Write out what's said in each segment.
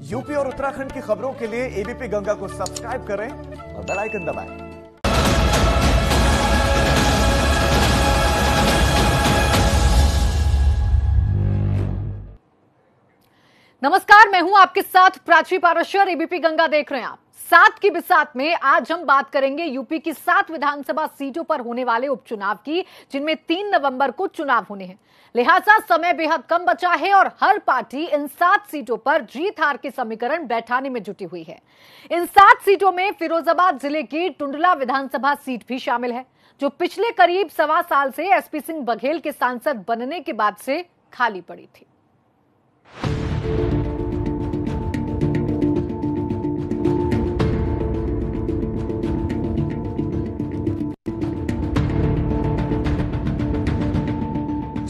UP और उत्तराखंड की खबरों के लिए एबीपी गंगा को सब्सक्राइब करें और बेल आइकन दबाएं। नमस्कार, मैं हूं आपके साथ प्राची पारशर। एबीपी गंगा देख रहे हैं आप। सात की बिसात में आज हम बात करेंगे यूपी की 7 विधानसभा सीटों पर होने वाले उपचुनाव की, जिनमें 3 नवंबर को चुनाव होने हैं। लिहाजा समय बेहद कम बचा है और हर पार्टी इन 7 सीटों पर जीत हार के समीकरण बैठाने में जुटी हुई है। इन 7 सीटों में फिरोजाबाद जिले की टुंडला विधानसभा सीट भी शामिल है, जो पिछले करीब 1.25 साल से एसपी सिंह बघेल के सांसद बनने के बाद से खाली पड़ी थी।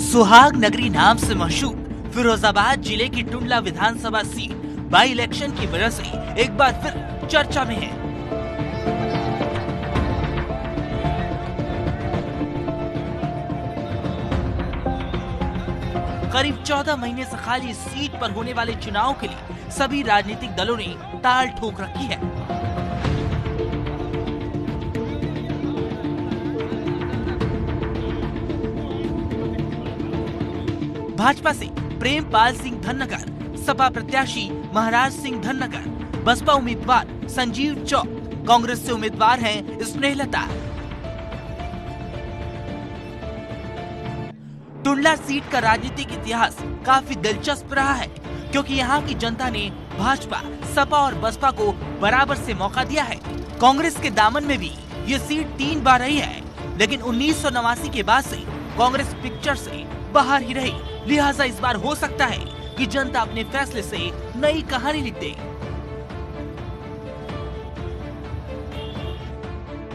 सुहाग नगरी नाम से मशहूर फिरोजाबाद जिले की टुंडला विधानसभा सीट बाई इलेक्शन की वजह से एक बार फिर चर्चा में है। करीब 14 महीने से खाली सीट पर होने वाले चुनाव के लिए सभी राजनीतिक दलों ने ताल ठोक रखी है। भाजपा से प्रेमपाल सिंह धन्नगर, सपा प्रत्याशी महाराज सिंह धन्नगर, बसपा उम्मीदवार संजीव चौक, कांग्रेस से उम्मीदवार हैं स्नेहलता। टुंडला सीट का राजनीतिक इतिहास काफी दिलचस्प रहा है, क्योंकि यहाँ की जनता ने भाजपा, सपा और बसपा को बराबर से मौका दिया है। कांग्रेस के दामन में भी ये सीट 3 बार रही है, लेकिन 1989 के बाद से कांग्रेस पिक्चर से बाहर ही रही। लिहाजा इस बार हो सकता है कि जनता अपने फैसले से नई कहानी लिख दे।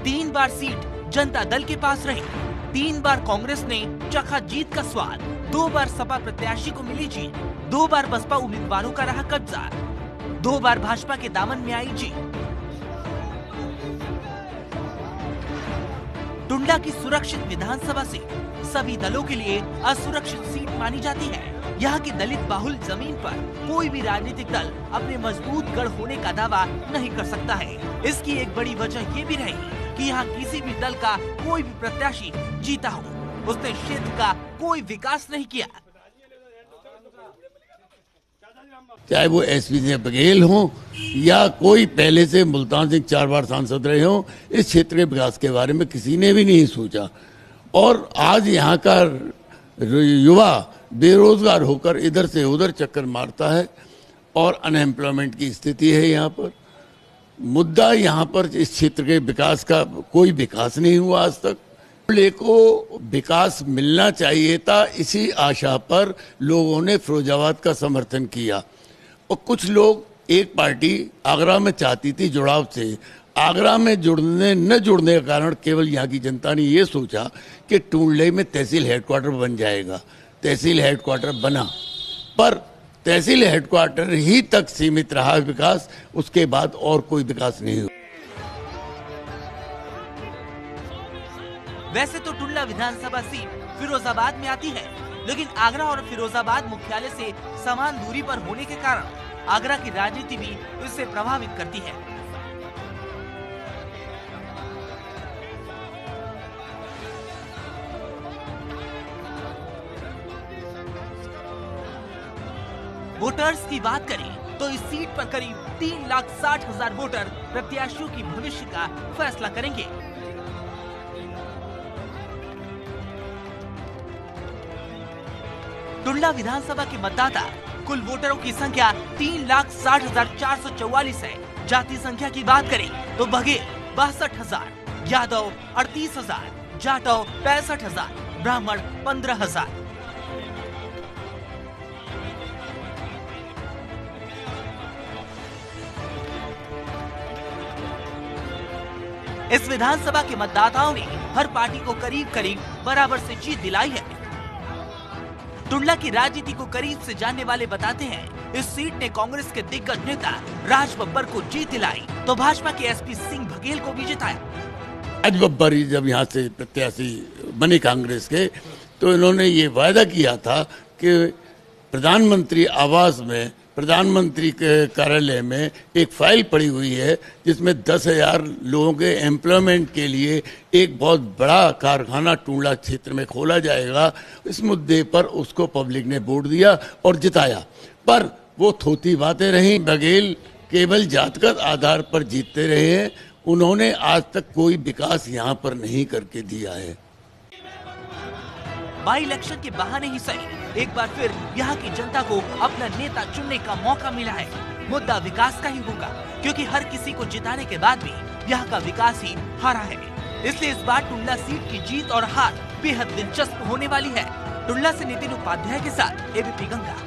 3 बार सीट जनता दल के पास रही। 3 बार कांग्रेस ने चखा जीत का स्वाद। 2 बार सपा प्रत्याशी को मिली जीत। 2 बार बसपा उम्मीदवारों का रहा कब्जा। 2 बार भाजपा के दामन में आई जीत। टुंडला की सुरक्षित विधानसभा सीट सभी दलों के लिए असुरक्षित सीट मानी जाती है। यहाँ की दलित बाहुल जमीन पर कोई भी राजनीतिक दल अपने मजबूत गढ़ होने का दावा नहीं कर सकता है। इसकी एक बड़ी वजह ये भी रही कि यहाँ किसी भी दल का कोई भी प्रत्याशी जीता हो, उसने क्षेत्र का कोई विकास नहीं किया। चाहे वो एसपी सिंह बघेल हो या कोई पहले से मुल्तान सिंह 4 बार सांसद रहे हो, इस क्षेत्र के विकास के बारे में किसी ने भी नहीं सोचा। और आज यहाँ का युवा बेरोजगार होकर इधर से उधर चक्कर मारता है और अनएम्प्लॉयमेंट की स्थिति है। यहाँ पर मुद्दा यहाँ पर इस क्षेत्र के विकास का कोई विकास नहीं हुआ आज तक। टुंडले को विकास मिलना चाहिए था, इसी आशा पर लोगों ने फिरोजाबाद का समर्थन किया। और कुछ लोग, एक पार्टी आगरा में चाहती थी जुड़ाव से, आगरा में न जुड़ने के कारण केवल यहाँ की जनता ने ये सोचा कि टुंडले में तहसील हेडक्वार्टर बन जाएगा। तहसील हेडक्वार्टर बना, पर तहसील हेडक्वार्टर ही तक सीमित रहा विकास, उसके बाद और कोई विकास नहीं हुआ। वैसे तो टुंडला विधानसभा सीट फिरोजाबाद में आती है, लेकिन आगरा और फिरोजाबाद मुख्यालय से समान दूरी पर होने के कारण आगरा की राजनीति भी इससे प्रभावित करती है। वोटर्स की बात करें तो इस सीट पर करीब 3,60,000 वोटर प्रत्याशियों की भविष्य का फैसला करेंगे। टुंडला विधानसभा के मतदाता कुल वोटरों की संख्या 3,60,444 है। जाति संख्या की बात करें तो बघेल 62,000, यादव 38,000, जाटव 65,000, ब्राह्मण 15,000। इस विधानसभा के मतदाताओं ने हर पार्टी को करीब करीब बराबर से जीत दिलाई है। टुंडला की राजनीति को करीब से जानने वाले बताते हैं, इस सीट ने कांग्रेस के दिग्गज नेता राज बब्बर को जीत दिलाई तो भाजपा के एसपी सिंह बघेल को भी जिताया। राज बब्बर जब यहाँ से प्रत्याशी बने कांग्रेस के, तो इन्होंने ये वायदा किया था कि प्रधानमंत्री आवास में प्रधानमंत्री के कार्यालय में एक फाइल पड़ी हुई है जिसमें 10,000 लोगों के एम्प्लॉयमेंट के लिए एक बहुत बड़ा कारखाना टुंडला क्षेत्र में खोला जाएगा। इस मुद्दे पर उसको पब्लिक ने वोट दिया और जिताया, पर वो थोथी बातें रहीं। बघेल केवल जातगत आधार पर जीतते रहे हैं, उन्होंने आज तक कोई विकास यहाँ पर नहीं करके दिया है। बाई इलेक्शन के बहाने ही सही, एक बार फिर यहाँ की जनता को अपना नेता चुनने का मौका मिला है। मुद्दा विकास का ही होगा, क्योंकि हर किसी को जिताने के बाद भी यहाँ का विकास ही हारा है। इसलिए इस बार टुंडला सीट की जीत और हार बेहद दिलचस्प होने वाली है। टुंडला से नितिन उपाध्याय के साथ एबीपी गंगा।